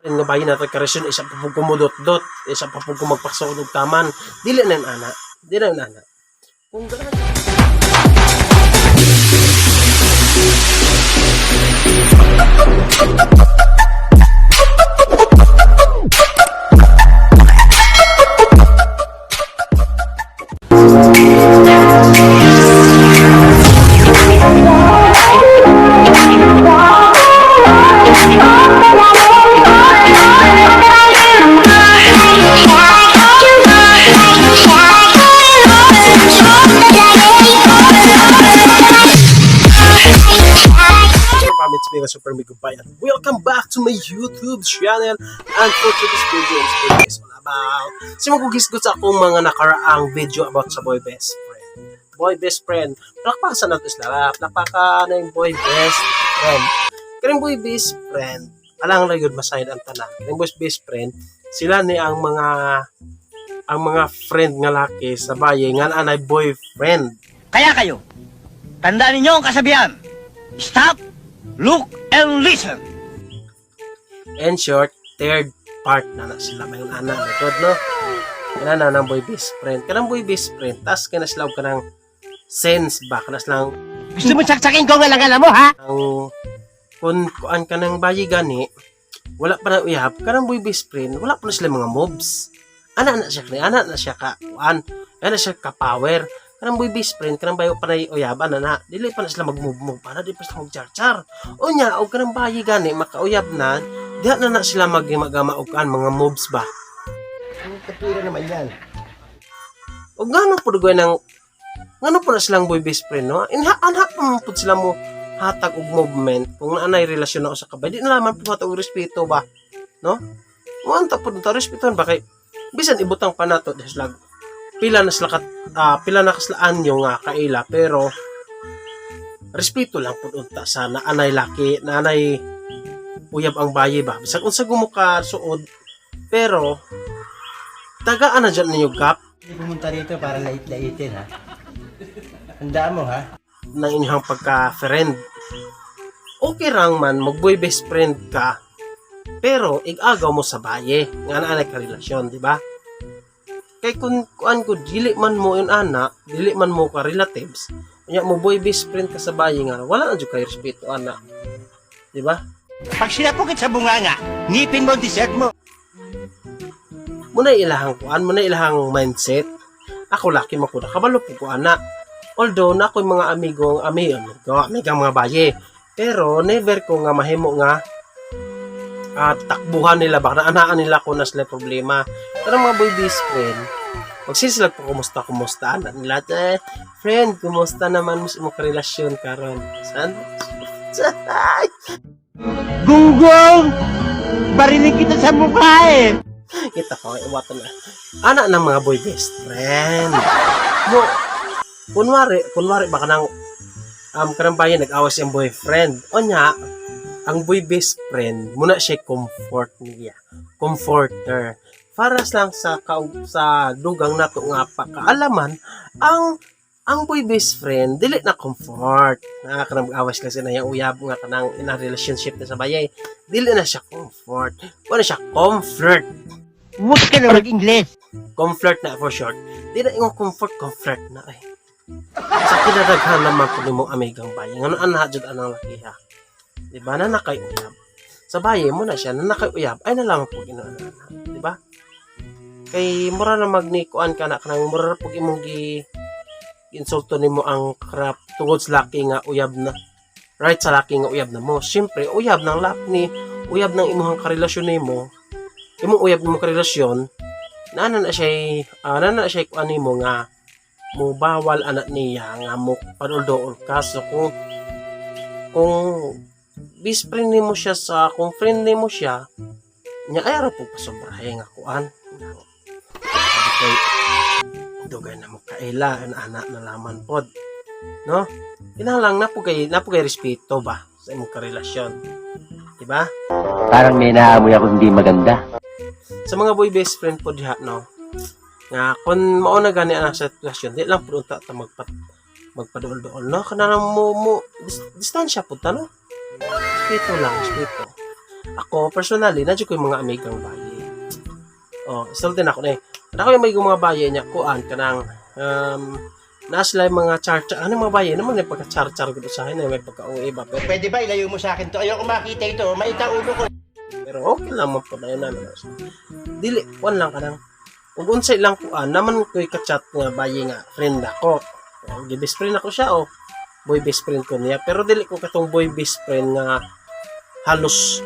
nga bayi nato karesyon isa pa pug kumudot-dot, isa pa pug magpaksaon og taman. Dili na ana. Dili na ana. Kung ganun. Super Migo Bayan. Welcome back to my YouTube channel, and for today's video is all about simagugisgot sa akong mga nakaraang video about sa boy best friend. Boy best friend, palakpasan natin sila, palakpakan na yung boy best friend. Karing boy best friend, alang na yun masayad ang tanan. Karing boy best friend, sila ni ang mga friend nga laki sa baye nga anay boyfriend. Kaya kayo, tandaan ninyo ang kasabihan, stop, look, and listen. In short, third part na sila may anak likod, no? Kaya na ng boy best friend. Kanang boy best friend, tas kaya na sila ka ng sense ba? Kaya na silang Gusto mo saksakin ko nga lang alam mo, ha? kung kuan ka ng bayi gani, wala pa na uyab, kanang boy best friend, wala pa na sila mga moves. Anak na siya ka kuan, anak na siya ka power. Kanang boy best friend, kanang bayo pa na uyab, na, dili pa na sila mag-move para di pa sila mag-char-char. O nya, o kanang bayi gani, makauyab na, diha na sila mag-magama o kaan, mga moves ba? Ang katwira naman yan. O gano'n po dugoy ng, gano'n po na silang boy best friend, no? Anhak mo po sila mo hatag og movement, kung naanay relasyon na sa kabay, di na naman po hatag og respeto ba? No? Muanta po dito, respetuhan ba kay, bisan ibutang pa na to, dahil pila na kaslaan yung kaila, pero respeto lang po unta sa naanay laki, naanay uyab ang bayi ba, bisag unsa gumuka suod, pero tagaan na dyan ninyo gap Hindi pumunta rito para lait-laitin, ha? Handaan mo, ha? ng inyong pagka-friend. Okay rang man, mag-boy best friend ka, pero igagaw mo sa baye, nga naanay ka relasyon, di ba? Kay kung dili man mo yun dili man mo ka relatives, kanya mo boy best friend ka sa bayi nga, wala na dyan kayo respeto, ana. Di ba? Pag sinapukit sa bunganga, ngipin mo ang dessert mo. Muna ilahang mindset. Ako laki makuda, kabalo po ko, ana. Although, na ako'y mga amigang mga baye, pero never ko nga mahimo nga takbuhan nila ba, naanaan nila ko na sila problema. Pero mga boy best friend, magsisilag po kumusta anak nila, friend, kumusta naman mo karelasyon karon? San? Gunggong! Barinig kita sa mukha, eh! Kita ko, iwatan na. Anak ng mga boy best friend. Kunwari baka nang kanang bayan nag-awas siyang boyfriend. O nya, ang boy best friend, muna siya comforter. Para lang sa dugang nato nga kaalaman, ang boy best friend, dili na comfort. Kanang mag-awas kasi na yung uyab nga kanang in a relationship na sa bayay. Dili na siya comfort. Wala siya comfort. Huwag ka na mag-Ingles. Comfort na for short. Di na yung comfort na ay. Sa kinadaghan naman po ni mong amigang bayan. Ano anahadjud anang laki ha? Diba? Na nakay uyab. Sa bayan mo na siya, na nakay uyab, ay nalaman po ginawa. Diba? Kay mura na magnikuan ka na, kanang mura na po imong insulto ni mo ang crap tungod sa laki nga uyab na. Right sa laki nga uyab na mo. Siyempre, uyab ng uyab ng imuhang karelasyon ni mo, imong uyab ng karelasyon, nana na siya kuan nimo nga mo bawal anak niya nga mo padol-dol ka. So kung best friend nimo siya kung friend nimo siya, nya ay ara po pasobrahe nga kuan. Okay. Dugay na mo kaila anak na laman pod. No? Kinahanglan na po kay respeto ba sa imong karelasyon. Diba? Parang may naamoy ako hindi maganda. Sa mga boy best friend po diha, no? Nga kung mauna gani ang sitwasyon, di lang po ta magpaduol-duol, no? Kana mo distansya po ta, no? Respeto lang, respeto. ako, personally, nadyo ko yung mga amigang bayi. Oh, sulti na ako na eh. Ako yung may mga bayi niya, kuan ka ng, naslay mga char-char. Ano mga bayi? Naman yung pagka-char-char ko sa akin, may pagka-uwi ba? Pero, Pwede ba ilayo mo sa akin to? Ayoko makita ito. Maita ulo ko. pero okay lang mo po na yun. Dili, kuan lang ka ng, kung unsay lang kuan, naman ko'y ka-chat nga bayi nga, friend ako. Best friend ako siya, oh. Boy best friend ko niya. Pero dili ko katong boy best friend nga halos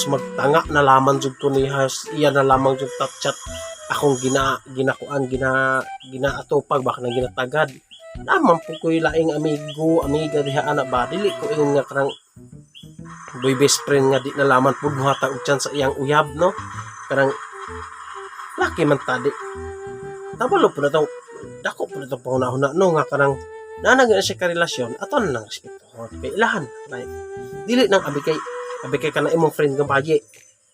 magtanga na lamang jud ko niya. Iya na lamang jud top chat akong ginaatupag baka nang ginatagad. Naman po ko'y laing amiga diha ana ba. Dili ko ingon nga karang boy best friend nga di na laman po buhata og chance sa iyang uyab, no? Karang laki man tadi. Tabalo po na to. Dako po na to pahuna-huna no nga karang nanag na siya karelasyon aton nang respeto. Kay ilahan. Like, dili nang abi kay kana imong friend nga bayi.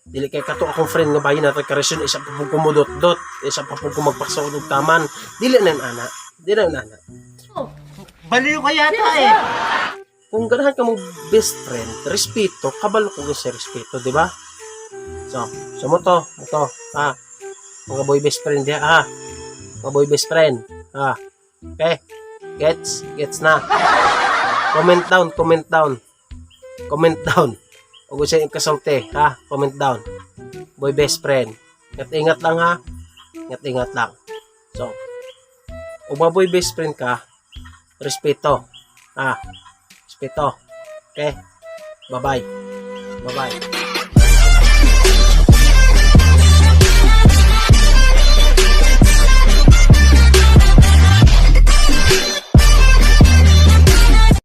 Dili kay kato akong friend nga bayi na karelasyon isa pa pug kumudot-dot, isa pa pug magpasod og taman. Dili na ana. Dili na ana. Baliw ka yata eh. Kung ganahan ka mong best friend, respeto, kabalo ko sa respeto, di ba? So mo to, ha. Mga boy best friend diya, ha. Mga boy best friend, ha. Okay? Gets na. Comment down. Comment down. Huwag ko siya yung kasalte, ha. Comment down. Boy best friend. Ingat lang, ha. Ingat lang. So, kung mga boy best friend ka, respeto, ha. Respeto. Okay? Bye-bye.